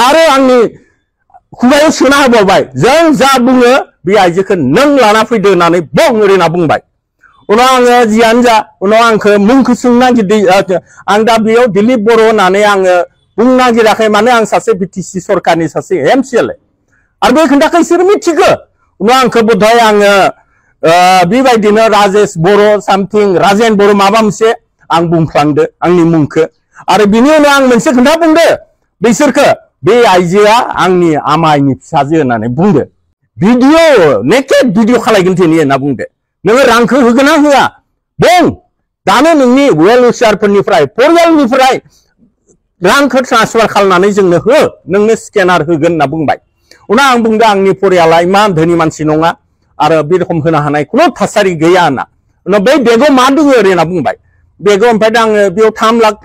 आरो आंनि खुगायाव सोना होबावबाय जों जा बुङो बे आइजोखौ नों लाना फैदो होननानै बं ओरै होनना बुंबाय उनाव आङो जियानो जा उनाव आंखौ मुंखौ सोंनो नागिरदों आं दा बेयाव दिलीप बर' होननानै आङो बुंनो नागिराखै माने आं सासे बिटिसि सरकारनि सासे एमसिएलए आरो बे खोथाखौ बिसोर मिथिगौ उनाव आंखौ बोधय आङो बेबायदिनो राजेश बर' सामथिं राजेन बर' माबा मोनसे आं बुंफ्लांदो आंनि मुंखौ आरो बिनि उनाव आं मोनसे खोथा बुंदो बिसोरखौ बे आइजोआ आंनि आमाइनि फिसाजो होननानै बुंदो भिडिअ नेकेड भिडिअ खालायगोन दिनै होनना बुंदो नोङो रांखौ होगोन ना होआ बुं दानो नोंनि वेल उइशारफोरनिफ्राय परियालनिफ्राय रांखौ ट्रान्सफार खालामनानै जोंनो हो नोंनो स्केनार होगोन होनना बुंबाय उनाव आं बुंदों आंनि परियाला इमान धोनि मानसि नङा आरो बे रखम होनो हानाय खुनु थासारि गैया होनना उनाव बै बेगाव मा दङ ओरै होनना बुंबाय बेगाव ओमफ्राय दा आङो बेयाव 3 लाख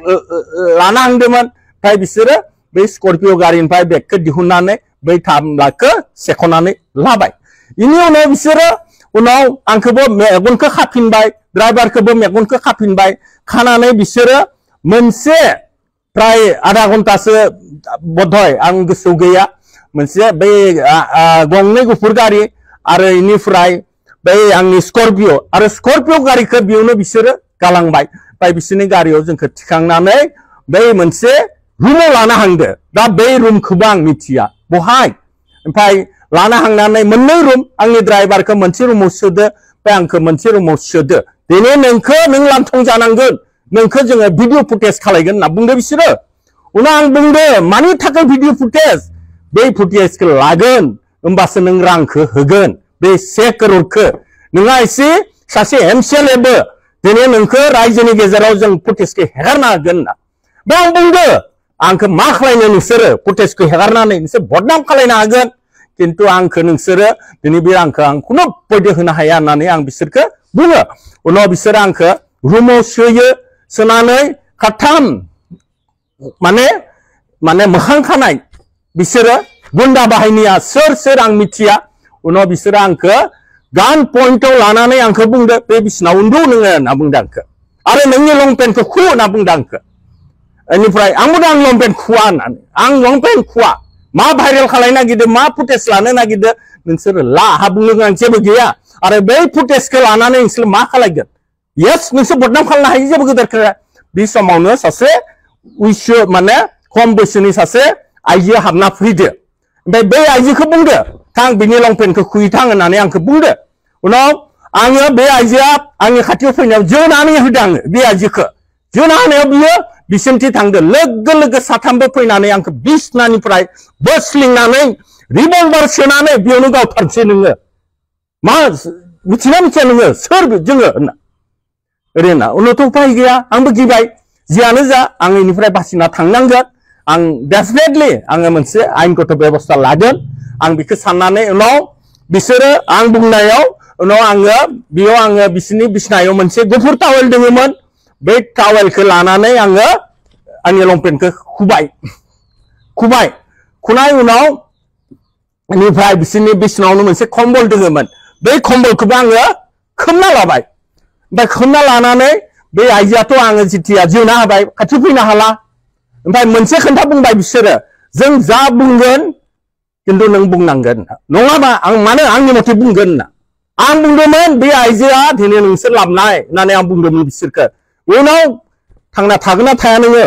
लाना हांदोंमोन ओमफ्राय बिसोरो बै स्कर्पिअ गारिनिफ्राय बेगखौ दिहुननानै बै 3 लाखखौ सेख'नानै लाबाय बेनि उनाव बिसोरो उनाव आंखौबो मेगनखौ खाफिनबाय ड्राइभारखौबो मेगनखौ खाफिनबाय खानानै बिसोरो मोनसे प्राय आधा घन्टासो बधय आं गोसोआव गैया मोनसे बै गंनै गुफुर गारि आरो इनिफ्राय बै आंनि स्कर्पिअ आरो स्कर्पिअ गारिखौ बेयावनो बिसोरो गालांबाय ओमफ्राय बिसोरनि गारियाव जोंखौ थिखांनानै बै मोनसे रुमाव लाना हांदो दा बै रुमखौबो आं मिथिया बहाय ओमफ्राय लाना हांनानै मोननै रुम आंनि ड्राइभारखौ मोनसे रुमाव सोदो ओमफ्राय आंखौ मोनसे रुमाव सोदो दिनै नोंखौ नों लांथं जानांगोन नोंखौ जोङो भिडिअ फुटेज खालायगोन होनना बुंदो बिसोरो उनाव आं बुंदो मानि थाखाय भिडिअ फुटेज बै फुटेजखौ लागोन होमबासो नों रांखौ होगोन बे 1 करोड़खौ नोंहा एसे सासे एमसिएलएबो दिनै नोंखौ रायजोनि गेजेराव जों फुटेजखौ हेगारना होगोन होनना बे आं बुंदो आंखौ मा खालायनो नोंसोरो फुटेजखौ हेगारनानै नोंसोर बदनाम खालायनो हागोन किन्तु आंखौ नोंसोरो दिनै बे रांखौ आं खुनु बयदो होनो हाया होननानै आं बिसोरखौ बुङो उनाव बिसोरो आंखौ रुमाव सोयो सोनानै खाथाम माने मोखां खानाय बिसोरो गुन्दा बाहायनाया सोर आं मिथिया उनाव बिसोरो आंखौ गान पइन्टआव लानानै आंखौ बुंदो बे बिसिनाव उन्दु नोङो होनना बुंदो आंखौ आरो नोंनि लंपेन्टखौ खु होनना बुंदो आंखौ बेनिफ्राय आंबो आं लंपेन्ट खुवा होननानै आं लंपेन्ट खुवा मा भाइरेल खालायनो नागिरदों मा फुटेज लानो नागिरदों नोंसोरो ला हा बुंनो गोनां जेबो गैया आरो बै फुटेजखौ लानानै नोंसोर मा खालायगोन येस नोंसोर बदनाम खालामनो हायो जेबो गेदेर खोथा बे समावनो सासे माने खम बैसोनि सासे आइजो हाबना फैदो ओमफ्राय बै आइजोखौ बुंदो थां बिनि लंपेन्टखौ खुयैथां होननानै आंखौ बुंदो उनाव आङो बे आइजोआ आंनि खाथियाव फैनायाव जोनानै होदों आङो बे आइजोखौ जोना होनायाव बियो बिसोरथि थांदो लोगो लोगो साथामबो फैनानै आंखौ बिसनानिफ्राय बोस्लिंनानै रिभल्भार सोनानै बेयावनो गावथारसै नोङो मा मिथिना मिथिया नोङो सोर जोङो होनना ओरै होनना उनावथ' उफाय गैया आंबो गिबाय जियानो जा आं इनिफ्राय बासिना थांनांगोन आं डेफिनेटलि आङो मोनसे आयेनगत बेबस्था लागोन आं बेखौ साननानै उनाव बिसोरो आं बुंनायाव उनाव आङो बेयाव आङो बिसोरनि बिसनायाव मोनसे गुफुर टावेल दङमोन बै टावेलखौ लानानै आङो आंनि लंपेन्टखौ खुबाय खुनाय उनाव बेनिफ्राय बिसोरनि बिसनायावनो मोनसे कम्बल दङमोन बै कम्बलखौबो आङो खोबना लाबाय ओमफ्राय खोबना लानानै बे आइजोआथ' आङो जिथिया जोना होबाय खाथियाव फैनो हाला ओमफ्राय मोनसे खोथा बुंबाय बिसोरो जों जा बुंगोन किन्तु नों बुंनांगोन नङाबा आं मानो आंनि मथे बुंगोन होनना आं बुंदोंमोन बे आइजोआ दिनै नोंसोर लाबनाय होननानै आं बुंदोंमोन बिसोरखौ उनाव थांना थागोन ना थाया नोङो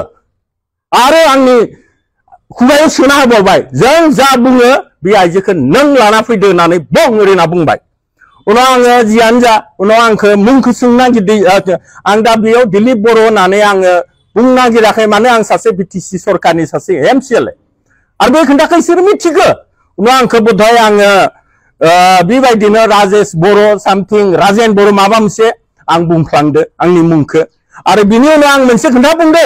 आरो आंनि खुगायाव सोना होबावबाय जों जा बुङो बे आइजोखौ नों लाना फैदो होननानै बं ओरै होनना बुंबाय उनाव आङो जियानो जा उनाव आंखौ मुंखौ सोंनो नागिरदों आं दा बेयाव दिलीप बर' होननानै आङो बुंनो नागिराखै माने आं सासे बिटिसि सरकारनि सासे एमसिएलए आरो बे खोथाखौ बिसोर मिथिगौ उनाव आंखौ बोधय आङो बेबायदिनो राजेश बर' सामथिं राजेन बर' माबा मोनसे आं बुंफ्लांदो आंनि मुंखौ आरो बिनि उनाव आं मोनसे खोथा बुंदो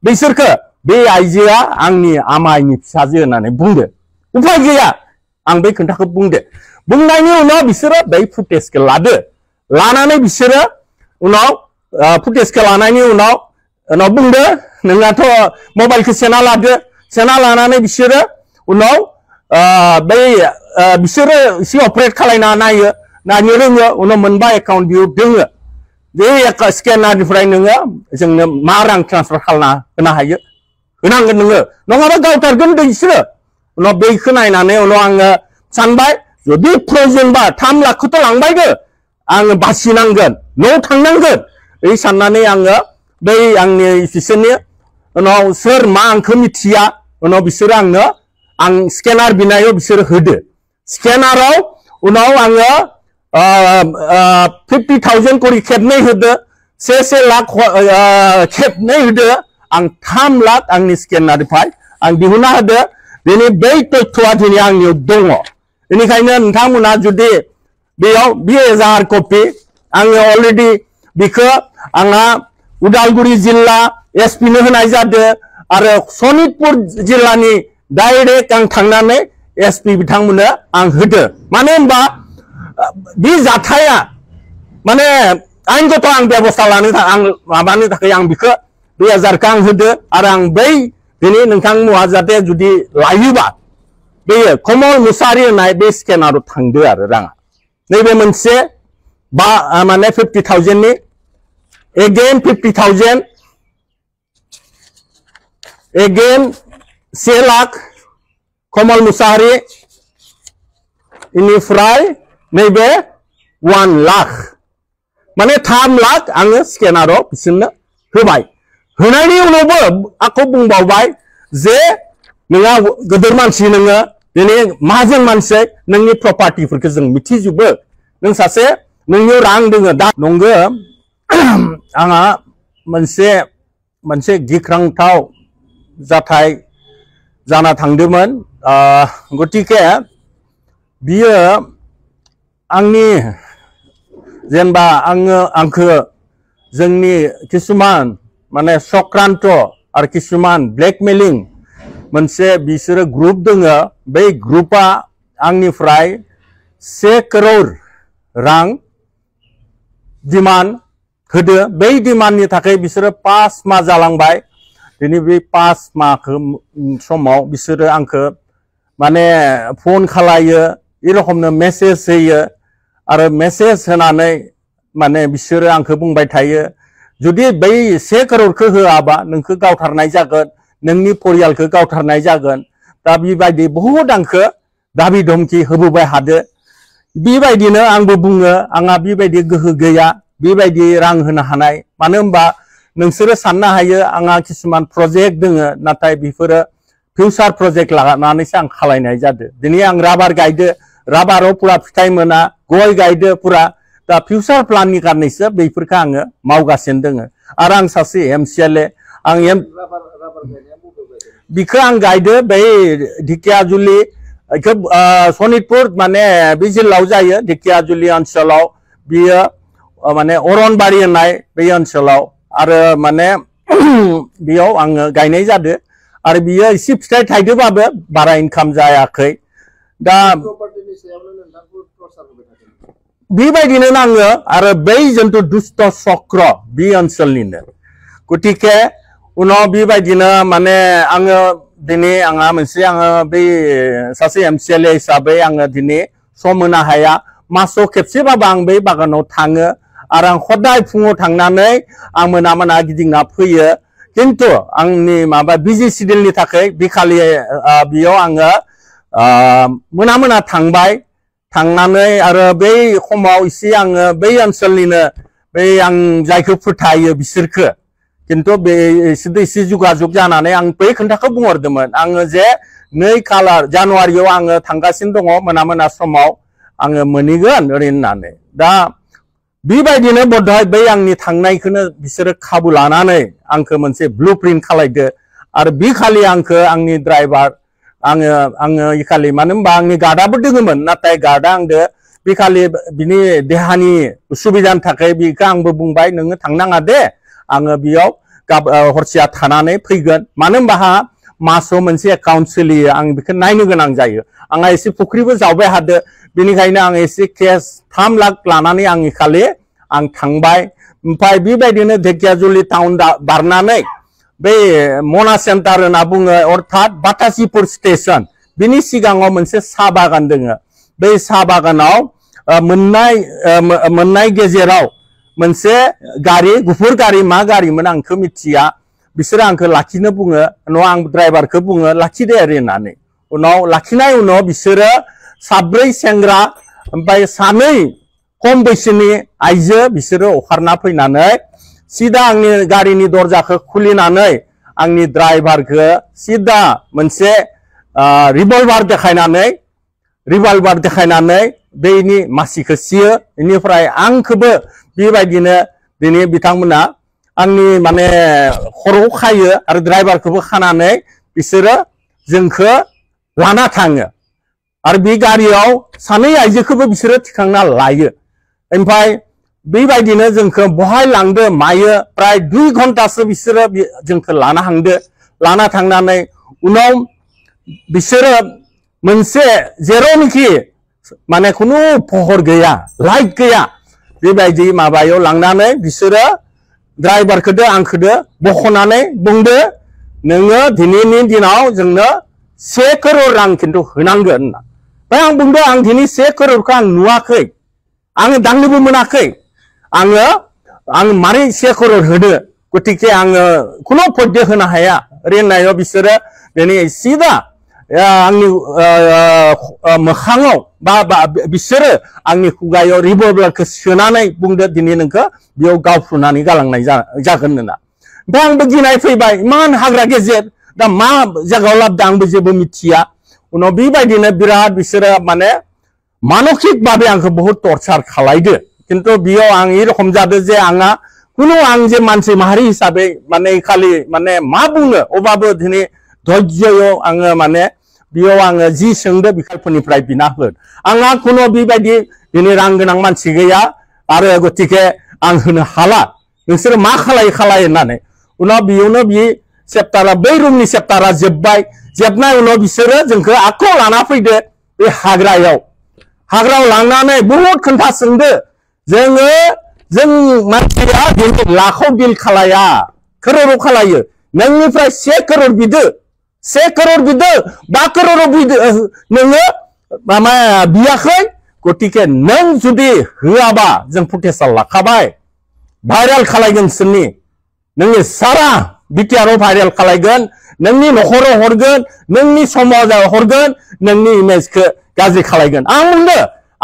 बिसोरखौ बे आइजोआ आंनि आमाइनि फिसाजो होननानै बुंदो उफाय गैया आं बै खोथाखौ बुंदो बुंनायनि उनाव बिसोरो बै फुटेजखौ लादो लानानै बिसोरो उनाव फुटेजखौ लानायनि उनाव बुंदो नोंनाथ' मबाइलखौ सेना लादो सेना लानानै बिसोरो उनाव बिसोरो एसे अपारेट खालायना नायनो रोङो उनाव मोनबा एकाउन्ट बियो दोङो बे स्केनारनिफ्राय नोङो जोंनो मा रां ट्रान्सफार खालामना होनो हायो होनांगोन नोङो नङाबा गावथारगोन बिसोरो उनाव बेखौ नायनानै उनाव आङो सानबाय जुदि प्रयजनबा 3 लाखखौथ' लांबाय दो आङो बासिनांगोन न'आव थांनांगोन ओइ साननानै आङो बै आंनि बिसोरनि उनाव सोर मा आंखौ मिथिया उनाव बिसोर आंनो आं स्केनार बिनायाव बिसोर होदो स्केनाराव उनाव आङो 50,000 करि खेबनै होदो 1 लाख खेबनै होदो आं 3 लाख आंनि स्केनारनिफ्राय आं दिहुनना होदो दिनै बै तथ्यआ दिनै आंनियाव दङ बेनिखायनो नोंथांमोना जुदि बेयाव 20,000 कपि आङो अलरेडि बिखौ आंहा उदालगुरि जिल्ला एसपि नो होनाय जादों आरो सनितपुर जिल्लानि डाइरेक्ट आं थांनानै एसपि बिथांमोननो आं होदो मानो होनबा बे जाथाया माने आइनगत आं बेबस्था लानो आं माबानो थाखाय आं बिखौ 2000 खौ आं होदो आरो आं बै दिनै नोंथांमोना जाहाथे जुदि लायोबा बेयो कमल मुसाहारि होननाय बे स्केनाराव थांदो आरो राङा नैबे मोनसे बा माने 50,000 नि again 50,000 again 1 लाख कमल मुसाहारि इनिफ्राय नैबे 1 लाख माने 3 लाख आङो स्केनाराव बिसोरनो होबाय होनायनि उनावबो आंखौ बुंबावबाय जे नोंहा गोदोर मानसि नोङो दिनै माहाजोन मानसि नोंनि प्रपार्टिफोरखौ जों मिथिजोबो नों सासे नोंनियाव रां दोङो दा नंगौ आंहा मोनसे गिख्रांथाव जाथाय जाना थांदोंमोन गतिके बियो आंनि जेनेबा आंखौ जोंनि किसुमान माने चक्रान्त आरो किसुमान ब्लेकमेलिं मोनसे बिसोरो ग्रुप दोङो बै ग्रुपआ आंनिफ्राय 1 करोड़ रां डिमान्ड होदो बै डिमान्डनि थाखाय बिसोरो 5 माह जालांबाय दिनै बे 5 माह समाव बिसोरो आंखौ माने फन खालायो ए रखमनो मेसेज होयो आरो मेसेज होनानै माने बिसोरो आंखौ बुंबाय थायो जुदि बै 1 करोड़खौ होआबा नोंखौ गावथारनाय जागोन नोंनि परियालखौ गावथारनाय जागोन दा बेबायदि बहुद आंखौ दाबि धमकी होबोबाय हादो बेबायदिनो आंबो बुङो आंहा बेबायदि गोहो गैया बेबायदि रां होनो हानाय मानो होनबा नोंसोरो साननो हायो आंहा किसुमान प्रजेक्ट दोङो नाथाय बेफोरो फिउचार प्रजेक्ट लानानैसो आं खालायनाय जादों दिनै आं राबार गायदो राबाराव पुरा फिथाइ मोना गय गायदो पुरा दा फिउचार प्लाननि कारनैसो बेफोरखौ आङो मावगासिनो दोङो आरो आं सासे एमसिएलए आं बिखौ आं गायदो बै ढेकियाजुलि सनितपुर माने बे जिल्लायाव जायो ढेकियाजुलि ओनसोलाव बियो माने अरनबारि होननाय बे ओनसोलाव आरो माने बेयाव आङो गायनाय जादों आरो बियो एसे फिथाइ थाइदोबाबो बारा इनकाम जायाखै दा बेबायदिनो नाङो आरो बै जन्तु दुष्ट चक्र बे ओनसोलनिनो गतिके उनाव बेबायदिनो माने आङो दिनै आंहा मोनसे आङो बै सासे एमसिएलए हिसाबै आङो दिनै सम होनो हाया मासाव खेबसेबाबो आं बै बागानाव थाङो आरो आं हदाय फुङाव थांनानै आं मोना गिदिंना फैयो किन्तु आंनि माबा बिजि सिडिउलनि थाखाय बिखालि बेयाव आङो मोना थांबाय थांनानै आरो बै समाव एसे आङो बै ओनसोलनिनो बै आं जायखौ फोथायो बिसोरखो किन्तु बे एसे जुगाजुग जानानै आं बै खोन्थाखौ बुंहरदोंमोन आङो जे 2 खालार जानुवारियाव आङो थांगासिनो दङ मोना समाव आङो मोनहैगोन ओरै होननानै दा बेबायदिनो बधय बै आंनि थांनायखौनो बिसोरो खाबु लानानै आंखौ मोनसे ब्लुप्रिन्ट खालायदो आरो बे खालि आंखौ आंनि ड्राइभार आङो इखालि मानो होनबा आंनि गार्डआबो दोङोमोन नाथाय गार्डआ आंदो बे खालि बिनि देहानि उसुबिदानि थाखाय बेखौ आंबो बुंबाय नोङो थांनाङा दे आङो बेयाव हरसेया थानानै फैगोन मानो होनबा मासाव मोनसे एकाउन्ट सोलियो आं बेखौ नायनो गोनां जायो आंहा एसे फुख्रिबो जावबाय हादो बेनिखायनो आं एसे केस 3 लाख लानानै आं खालि आं थांबाय ओमफ्राय बेबायदिनो ढेकियाजुलि टाउन बारनानै बे मना सेन्टार होनना बुङो अर्थात बाटासिपुर स्टेशन बिनि सिगाङाव मोनसे साहा बागान दोङो बे साहा बागानाव मोननाय गेजेराव मोनसे गारि गुफुर गारि मा गारिमोन आंखौ मिथिया बिसोरो आंखौ लाखिनो बुङो न' आं ड्राइभारखौ बुङो लाखिदे ओरै होननानै उनाव लाखिनाय उनाव बिसोरो साब्रै सेंग्रा ओमफ्राय सानै खम बैसोनि आइजो बिसोरो ओंखारना फैनानै सिदा आंनि गारिनि दरजाखौ खुलिनानै आंनि ड्राइभारखौ सिदा मोनसे रिभल्भार देखायनानै बेनि मासिखौ सियो बेनिफ्राय आंखौबो बेबायदिनो दिनै बिथांमोना आंनि माने खर'आव खायो आरो ड्राइभारखौबो खानानै बिसोरो जोंखौ लाना थाङो आरो बे गारियाव सानै आइजोखौबो बिसोरो थिखांना लायो ओमफ्राय बेबायदिनो जोंखौ बहाय लांदो मायो प्राय 2 घन्टासो बिसोरो जोंखौ लाना थांनानै उनाव बिसोरो मोनसे जेरावनोखि माने खुनु पहर गैया लाइट गैया बेबायदि माबायाव लांनानै बिसोरो ड्राइभारखौदो आंखौदो बख'नानै बुंदो नोङो दिनैनि दिनाव जोंनो 1 करोड़ रां खिन्थु होनांगोन होनना ओमफ्राय आं बुंदो आं दिनै 1 करोड़खौ आं नुवाखै आङो दांनोबो मोनाखै आं मारै 1 करोड़ होदो गतिके आङो खुनु पद्य होनो हाया ओरैनायाव बिसोरो दिनै सिदा आंनि मोखाङाव बा बिसोरो आंनि खुगायाव रिभल्भारखौ सोनानै बुंदो दिनै नोंखौ बेयाव गावफ्रुनानै गालांनाय जागोन होनना ओमफ्राय आंबो गिनाय फैबाय इमान हाग्रा गेजेर दा मा जायगायाव लाबोदों आंबो जेबो मिथिया उनाव बेबायदिनो बिराद बिसोरो माने मानसिक भाबे आंखौ बहुत टर्चार खालायदो किन्तु बेयाव आं ई रखम जादों जे आंहा कुनु आं जे मानसि माहारि हिसाबै माने खालि माने मा बुंनो अबाबो दिनै धैर्ययाव आङो माने बेयाव आङो जि सोंदो बिखालफोरनिफ्राय बिना हो आंहा कुनु बेबायदि दिनै रां गोनां मानसि गैया आरो गतिके आं होनो हाला नोंसोर मा खालाय होननानै उनाव बेयावनो बे चेप्टारा बै रुमनि चेप्टारा जोबनाय उनाव बिसोरो जोंखौ आख' लाना फैदो बे हाग्रायाव लांनानै बहुत खोन्था सोंदो जों मानसिया दिनै लाखआव डिल खालाया करोड़ाव खालायो नोंनिफ्राय 1 करोड़ बिदो 1 करोड़ बिदो 5 करोड़ बिदो नोङो माबा बियाखै गतिके नों जुदि होआबा जों फुटेजआव लाखाबाय भाइरेल खालायगोन सोरनि नोंनि सारा बिटिआरआव भाइरेल खालायगोन नोंनि नखराव हरगोन नोंनि समाजाव हरगोन नोंनि इमेजखौ गाज्रि खालायगोन आं बुंदो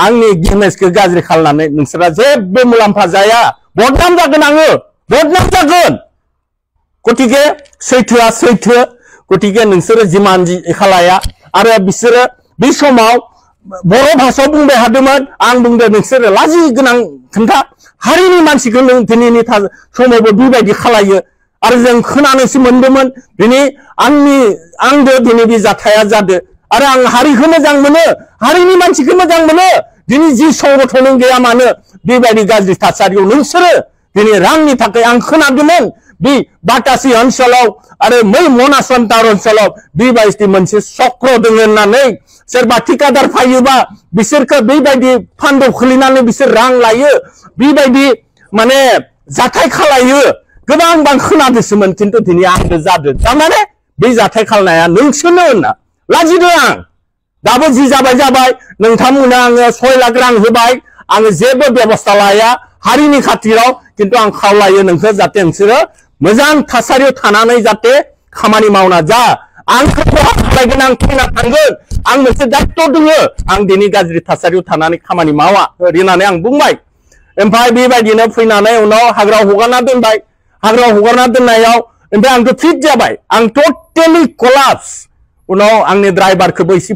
आंनि इमेजखौ गाज्रि खालामनानै नोंसोरा जेबो मुलाम्फा जाया बदनाम जागोन आङो बदनाम जागोन गतिके सैथोआ सैथो गतिके नोंसोरो जिमान खालाया आरो बिसोरो बे समाव बर' भाषायाव बुंबाय हादोंमोन आं बुंदो नोंसोरो लाजि गोनां खोन्था हारिनि मानसिखौ नों दिनैनि समावबो बेबायदि खालायो आरो जों खोनानोसो मोनदोंमोन दिनै आंबो दिनै बे जाथाया जादों आरो आं हारिखौ मोजां मोनो हारिनि मानसिखौ मोजां मोनो दिनै जि संगठन गैया मानो बेबायदि गाज्रि थासारियाव नोंसोरो दिनै रांनि थाखाय आं खोनादोंमोन बे बाटासि ओनसोलाव आरो मै मनासन्तार ओनसोलाव बेबायदि मोनसे चक्र दङ होननानै सोरबा ठिकादार फैयोबा बिसोरखौ बेबायदि फान्दाव खोलैनानै बिसोर रां लायो बेबायदि माने जाथाय खालायो गोबां बां खोनादोंसोमोन खिन्थु दिनै आंबो जादों थारमाने बे जाथाय खालायनाया नोंसोरनो होनना लाजिदों आं दाबो जि जाबाय नोंथांमोननो आङो 6 लाख रां होबाय आङो जेबो बेबस्था लाया हारिनि खाथिराव खिन्थु आं खावलायो नोंखौ जाहाथे नोंसोरो मोजां थासारियाव थानानै जाहाथे खामानि मावना जा आंखौ खहा खालायगोन आं थैना थांगोन आं मोनसे दायित्व दङ आं दिनै गाज्रि थासारियाव थानानै खामानि मावा होननानै आं बुंबाय ओमफ्राय बेबायदिनो फैनानै उनाव हाग्रायाव हगारना दोनबाय हाग्रायाव हगारना दोननायाव ओमफ्राय आंथ' फिट जाबाय आं टटेलि कलाप्स उनाव आंनि ड्राइभारखौबो एसे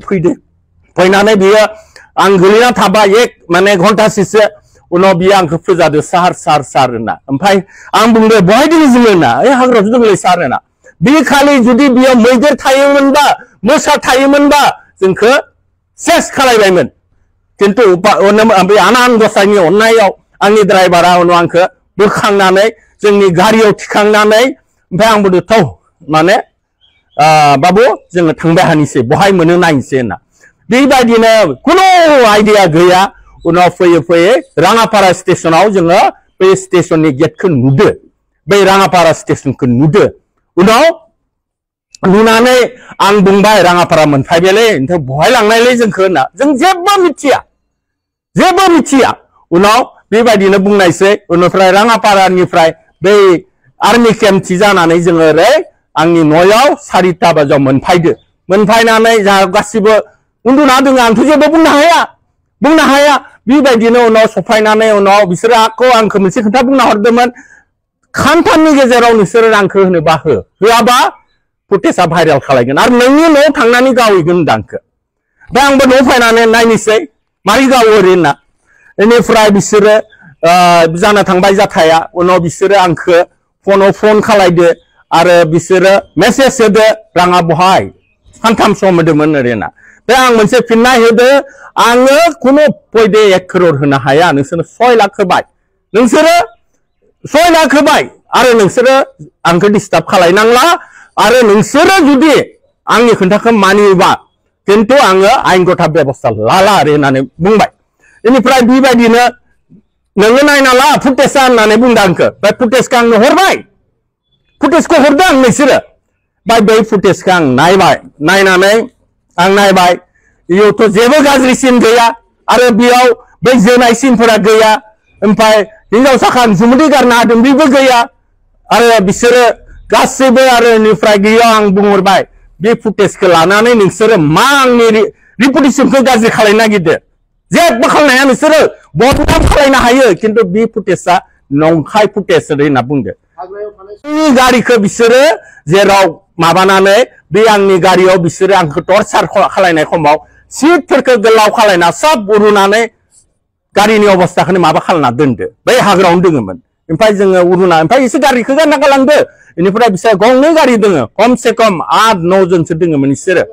फैनानै बियो आं गोलैना थाबाय माने घन्टासेसो उनाव बियो आंखौ फोजादो सार होनना ओमफ्राय आं बुंदो बहाय दङ जोङो होनना हाग्रायावसो दंलै सार होनना बे खालि जुदि बियो मैदेर थायोमोनबा मोसा थायोमोनबा जोंखौ सेस खालायबायमोन खिन्थु बे आनान गसाइनि अननायाव आंनि ड्राइभारा उनाव आंखौ बोखांनानै जोंनि गारियाव थिखांनानै ओमफ्राय आं बुंदो थौ माने बाबु जोङो थांबाय हानिसै बहाय मोनो नायनोसै होनना बेबायदिनो खुनु आइडिया गैया उनाव फैयै राङापारा स्टेशनाव जोङो बे स्टेशननि गेटखौ नुदो बै राङापारा स्टेशनखौ नुदो उनाव नुनानै आं बुंबाय राङापारा मोनफैबायलै ओमफ्राय बहाय लांनायलै जोंखौ होनना जों जेबो मिथिया उनाव बेबायदिनो बुंनायसै उननिफ्राय राङापारानिफ्राय बै आर्मि केम्प थि जानानै जोङो ओरै आंनि न'याव 4टा बाजियाव मोनफायनानै जा गासिबो उन्दुना दङ आंथ' जेबो बुंनो हाया बेबायदिनो उनाव सफायनानै उनाव बिसोरो आंखौ मोनसे खोथा बुंना हरदोंमोन खानथामनि गेजेराव नोंसोरो रांखौ होनोबा होआबा फुटेजआ भाइरेल खालायगोन आरो नोंनि न'आव थांनानै गावहैगोन होनदों आंखौ दा आंबो न'आव फैनानै नायनोसै मारै गावो ओरैना बेनिफ्राय बिसोरो जाना थांबाय जाथाया उनाव बिसोरो आंखौ फन खालायदो आरो बिसोरो मेसेज होदो राङा बहाय सानथाम सम होदोंमोन ओरैना बे आं मोनसे फिननाय होदो आङो खुनु पयदे 1 करोड़ होनो हाया नोंसोरो 6 लाख होबाय नोंसोरो 6 लाख होबाय आरो नोंसोरो आंखौ डिस्टार्ब खालायनांला आरो नोंसोरो जुदि आंनि खोथाखौ मानियोबा किन्तु आङो आयेनगत बेबस्था लाला आरो होननानै बुंबाय बेनिफ्राय बेबायदिनो नोङो नायना ला फुटेजआ होननानै बुंदों आंखौ बे फुटेजखौ आंनो हरबाय फुटेजखौ हरदों आं नोंसोरो बै फुटेजखौ आं नायनानै आं नायबाय बेयावथ' जेबो गाज्रि सिन गैया आरो बेयाव बै जोनाय सिनफोरा गैया ओमफ्राय हिनजावसाखौ आं जुमुदै गारना होदों बेबो गैया आरो बिसोरो गासैबो आरो बेनिफ्राय गैया आं बुंहरबाय बे फुटेजखौ लानानै नोंसोरो मा आंनि रिपुटेसनखौ गाज्रि खालायनो नागिरदो जेबो खालायनो हाया नोंसोरो बदनाम खालायनो हायो किन्तु बे फुटेजआ नंखाय फुटेज होनना बुंदो आंनि गारिखौ बिसोरो जेराव माबानानै बे आंनि गारियाव बिसोरो आंखौ टर्चार खालायनाय समाव सीटफोरखौ गोलाव खालायना सब उरुनानै गारिनि अबस्थाखौनो माबा खालामना दोनदो बै हाग्रायावनो दोङोमोन ओमफ्राय जोङो उरुना ओमफ्राय एसे गारिखौ गारना गालांदो बेनिफ्राय बिसोर गंनै गारि दोङो खमसे खम 8-9 जनसो दोङोमोन बिसोरो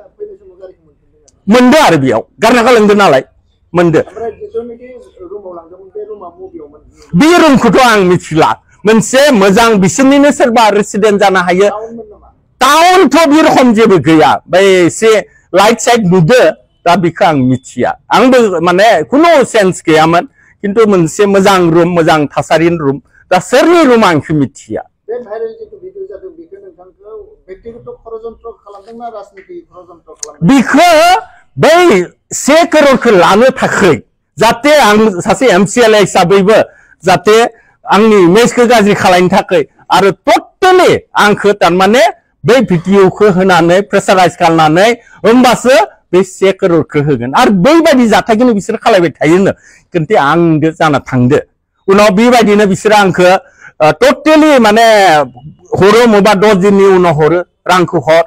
मोनदो आरो बेयाव गारना गालांदो नालाय मोनदो बे रुमखौथ' आं मिथिला मोनसे मोजां बिसोरनिनो सोरबा रेसिडेन्ट जानो हायो टाउनथ' बे रखम जेबो गैया बै एसे लाइट साइट नुदो दा बेखौ आं मिथिया आंबो माने खुनु सेन्स गैयामोन किन्तु मोनसे मोजां रुम मोजां थासारिनि रुम दा सोरनि रुम आंखौ मिथिया बिखौ बै 1 करोड़खौ लानो थाखाय जाहाथे आं सासे MCLA हिसाबैबो जाहाथे आंनि इमेजखौ गाज्रि खालायनो थाखाय आरो टटेलि आंखौ थारमाने बै भिडिअखौ होनानै प्रेसाराइज खालामनानै होमबासो बे 1 करोड़खौ होगोन आरो बैबायदि जाथायखौनो बिसोर खालायबाय थायोनो किन्तु आंदो जाना थांदो उनाव बेबायदिनो बिसोर आंखौ टटेलि माने हरो मबा 10 दिननि उनाव हरो रांखौ हर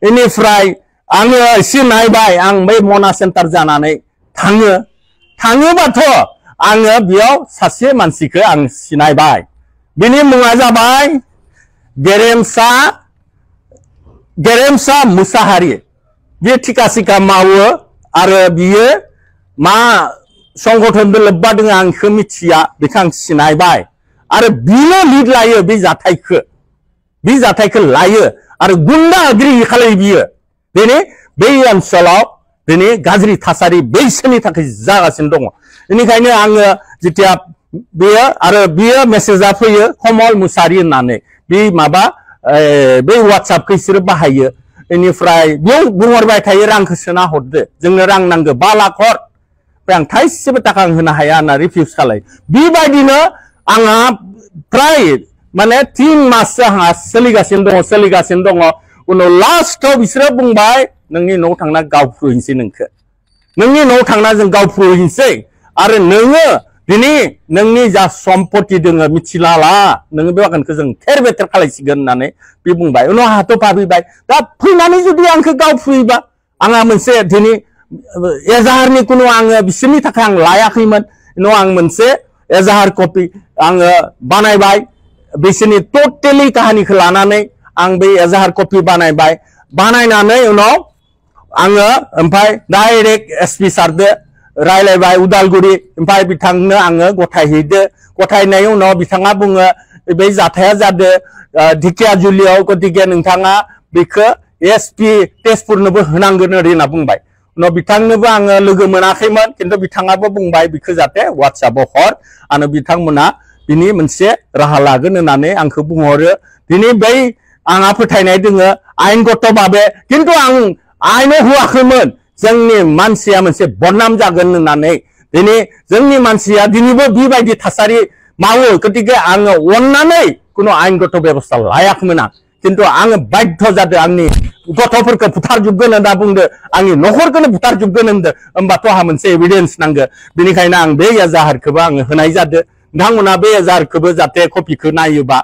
बेनिफ्राय आङो एसे नायबाय आं बै मना सेन्टार जानानै थाङोबाथ' आङो बेयाव सासे मानसिखौ आं सिनायबाय बिनि मुङा जाबाय गेरेमसा मुसाहारि बे थिका सिका मावो आरो बियो मा संगठनजों लोब्बा दङ आंखौ मिथिया बेखौ आं सिनायबाय आरो बिनो लिड लायो बे जाथायखौ लायो आरो गुन्डागिरि खालायो बियो दिनै बै ओनसोलाव दिनै गाज्रि थासारि बैसोरनि थाखाय जागासिनो दङ बेनिखायनो आङो जेथिया बियो मेसेजआ फैयो कमल मुसाहारि होननानै बे माबा बै WhatsAppखौ बिसोरो बाहायो बेनिफ्राय बेयाव बुंहरबाय थायो रांखौ सोना हरदो जोंनो रां नांगौ 5 लाख हर ओमफ्राय आं थाइसेबो थाखा होनो हाया होनना रिफिउज खालायो बेबायदिनो आंहा प्राय माने 3 माससो आंहा सोलिगासिनो दङ उनाव लास्टआव बिसोरो बुंबाय नोंनि न'आव थांना गावफ्रुहैनोसै नोंनि न'आव थांना जों गावफ्रुहैनोसै आरो नोङो दिनै नोंनि जा सम्पति दोङो मिथिलाला नोङो बे बागानखौ जों थेर बेथेर खालायसिगोन होननानै बे बुंबाय उनाव आंहाथ' भाबिबाय दा फैनानै जुदि आंखौ गावफ्रुयोबा आंहा मोनसे दिनै एजाहारनि कुनु आङो बिसोरनि थाखाय आं लायाखैमोन उनाव आं मोनसे एजाहार कपि आङो बानायबाय बिसोरनि टटेलि काहानिखौ लानानै आं बै एजाहार कपि बानायनानै उनाव आङो ओमफ्राय डाइरेक्ट SP सारदो रायलायबाय उदालगुरि ओमफ्राय बिथांनो आङो गथायनायनि उनाव बिथाङा बुङो बे जाथाया जादों ढेकियाजुलियाव गतिके नोंथाङा बेखौ SP तेजपुरनोबो होनांगोन ओरै होनना बुंबाय उनाव बिथांनोबो आङो लोगो मोनाखैमोन किन्तु बिथाङाबो बुंबाय बेखौ जाहाथे WhatsAppआव हर आरो बिथांमोना बिनि मोनसे राहा लागोन होननानै आंखौ बुंहरो दिनै बै आंहा फोथायनाय दोङो आयेनगत भाबे किन्तु आं आयेनाव होआखैमोन जोंनि मानसिया मोनसे बदनाम जागोन होननानै दिनै जोंनि मानसिया दिनैबो बेबायदि थासारि मावो गतिके आङो अननानै कुनु आइनगत बेबस्था लायाखैमोन आं किन्तु आङो बाध्य जादों आंनि गथ'फोरखौ बुथारजोबगोन होनना बुंदो आंनि नखरखौनो बुथारजोबगोन होनदो होमबाथ' आंहा मोनसे एभिडेन्स नांगो बेनिखायनो आं बे एजाहारखौबो आङो होनाय जादों नोंथांमोना बे एजाहारखौबो जाहाथे कपिखौ नायोबा